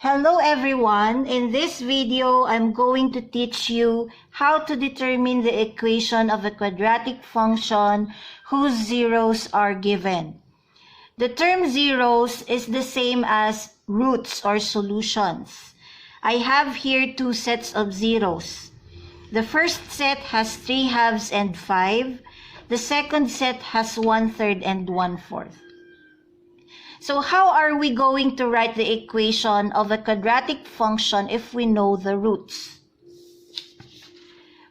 Hello everyone, in this video I'm going to teach you how to determine the equation of a quadratic function whose zeros are given. The term zeros is the same as roots or solutions. I have here two sets of zeros. The first set has 3/2 and 5. The second set has 1/3 and 1/4. So how are we going to write the equation of a quadratic function if we know the roots?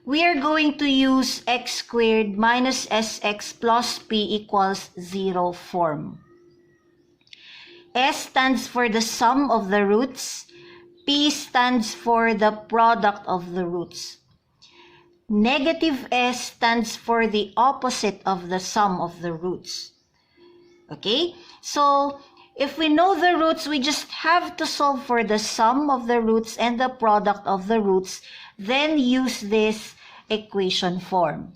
We are going to use x squared minus sx plus p equals 0 form. S stands for the sum of the roots. P stands for the product of the roots. Negative s stands for the opposite of the sum of the roots. Okay, so if we know the roots, we just have to solve for the sum of the roots and the product of the roots, then use this equation form.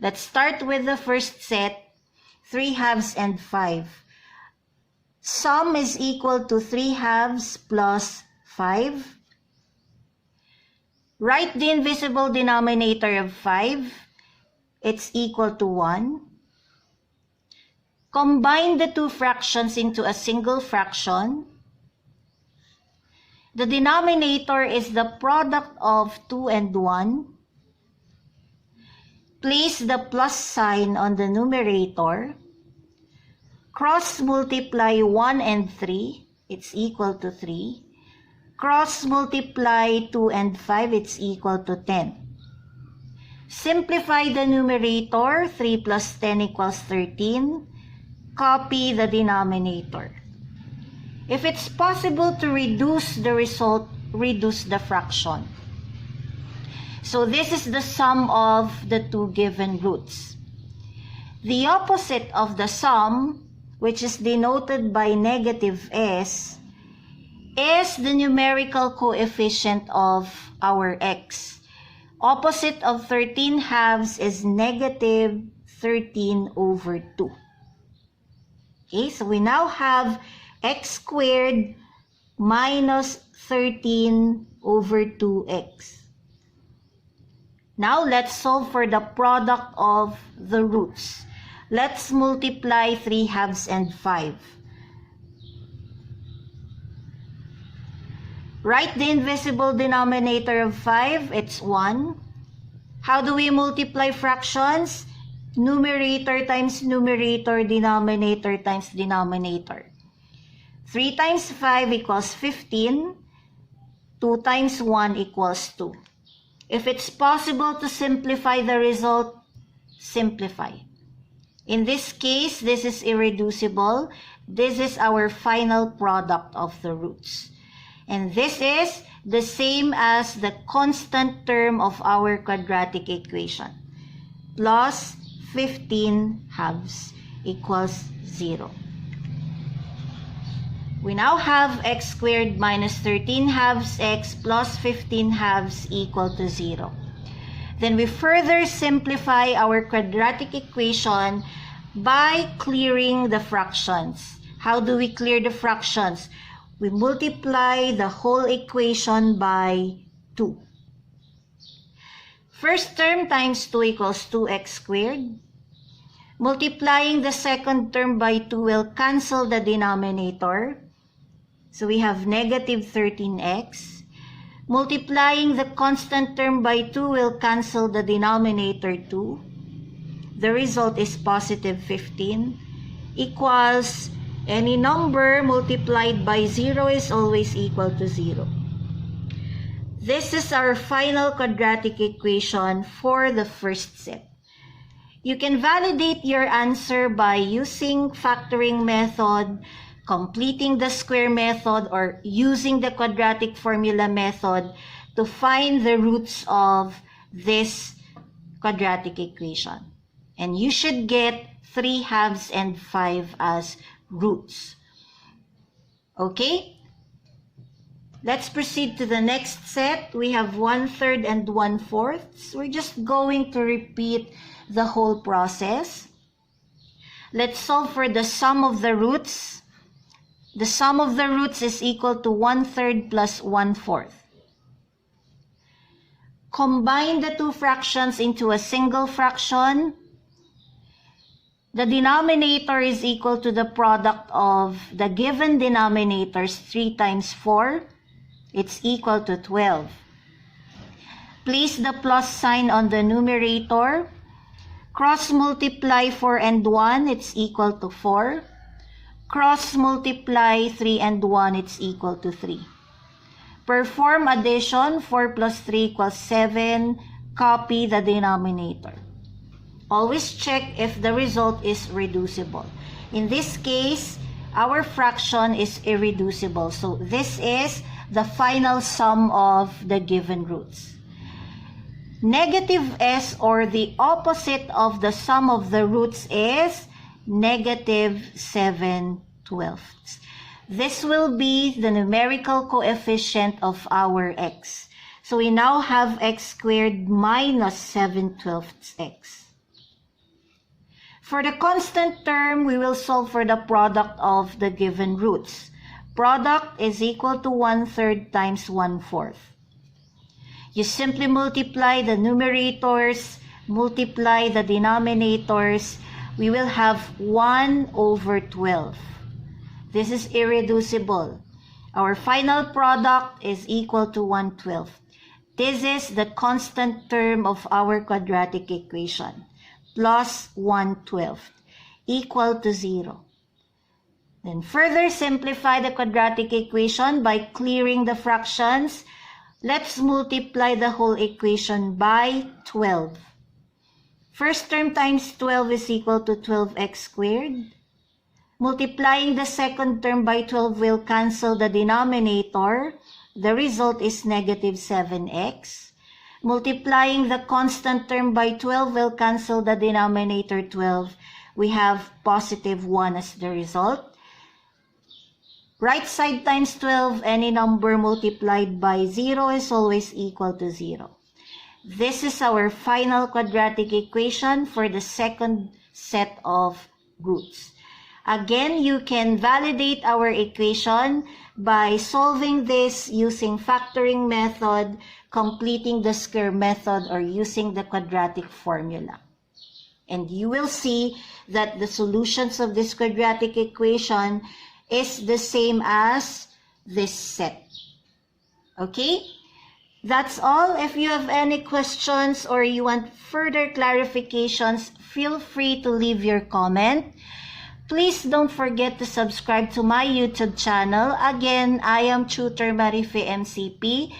Let's start with the first set, 3/2 and 5. Sum is equal to 3/2 plus 5. Write the invisible denominator of 5. It's equal to 1. Combine the two fractions into a single fraction. The denominator is the product of 2 and 1. Place the plus sign on the numerator. Cross multiply 1 and 3. It's equal to 3. Cross multiply 2 and 5. It's equal to 10. Simplify the numerator. 3 plus 10 equals 13. Copy the denominator. If it's possible to reduce the result, reduce the fraction. So this is the sum of the two given roots. The opposite of the sum, which is denoted by negative s, is the numerical coefficient of our x. Opposite of 13/2 is negative 13 over 2. Okay, so we now have x squared minus 13 over 2x. Now let's solve for the product of the roots. Let's multiply 3/2 and 5. Write the invisible denominator of 5. It's 1. How do we multiply fractions? Numerator times numerator, denominator times denominator. 3 times 5 equals 15. 2 times 1 equals 2. If it's possible to simplify the result, simplify. In this case, this is irreducible. This is our final product of the roots. And this is the same as the constant term of our quadratic equation. Plus 15/2 equals 0. We now have x squared minus 13/2 x plus 15/2 equal to 0. Then we further simplify our quadratic equation by clearing the fractions. How do we clear the fractions? We multiply the whole equation by 2. First term times 2 equals 2x squared. Multiplying the second term by 2 will cancel the denominator. So we have negative 13x. Multiplying the constant term by 2 will cancel the denominator 2. The result is positive 15 equals any number multiplied by 0 is always equal to 0. This is our final quadratic equation for the first set. You can validate your answer by using factoring method, completing the square method, or using the quadratic formula method to find the roots of this quadratic equation. And you should get 3/2 and 5 as roots. Okay? Let's proceed to the next set. We have 1/3 and 1/4. So we're just going to repeat the whole process. Let's solve for the sum of the roots. The sum of the roots is equal to 1/3 plus 1/4. Combine the two fractions into a single fraction. The denominator is equal to the product of the given denominators. 3 times 4, it's equal to 12. Place the plus sign on the numerator. Cross multiply 4 and 1, it's equal to 4. Cross multiply 3 and 1, it's equal to 3. Perform addition. 4 plus 3 equals 7. Copy the denominator. Always check if the result is reducible. In this case, our fraction is irreducible. So this is the final sum of the given roots. Negative s, or the opposite of the sum of the roots, is negative 7/12. This will be the numerical coefficient of our x. So we now have x squared minus 7/12 x. For the constant term, we will solve for the product of the given roots. Product is equal to 1/3 times 1/4. You simply multiply the numerators, multiply the denominators. We will have 1/12. This is irreducible. Our final product is equal to 1/12. This is the constant term of our quadratic equation. Plus 1/12 equal to 0. Then further simplify the quadratic equation by clearing the fractions. Let's multiply the whole equation by 12. First term times 12 is equal to 12x squared. Multiplying the second term by 12 will cancel the denominator. The result is negative 7x. Multiplying the constant term by 12 will cancel the denominator 12. We have positive 1 as the result. Right side times 12, any number multiplied by 0 is always equal to 0. This is our final quadratic equation for the second set of roots. Again, you can validate our equation by solving this using factoring method, completing the square method, or using the quadratic formula. And you will see that the solutions of this quadratic equation is the same as this set. Okay? That's all. If you have any questions or you want further clarifications, feel free to leave your comment. Please don't forget to subscribe to my YouTube channel. Again, I am Tutor Marife MCP.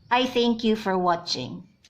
I thank you for watching.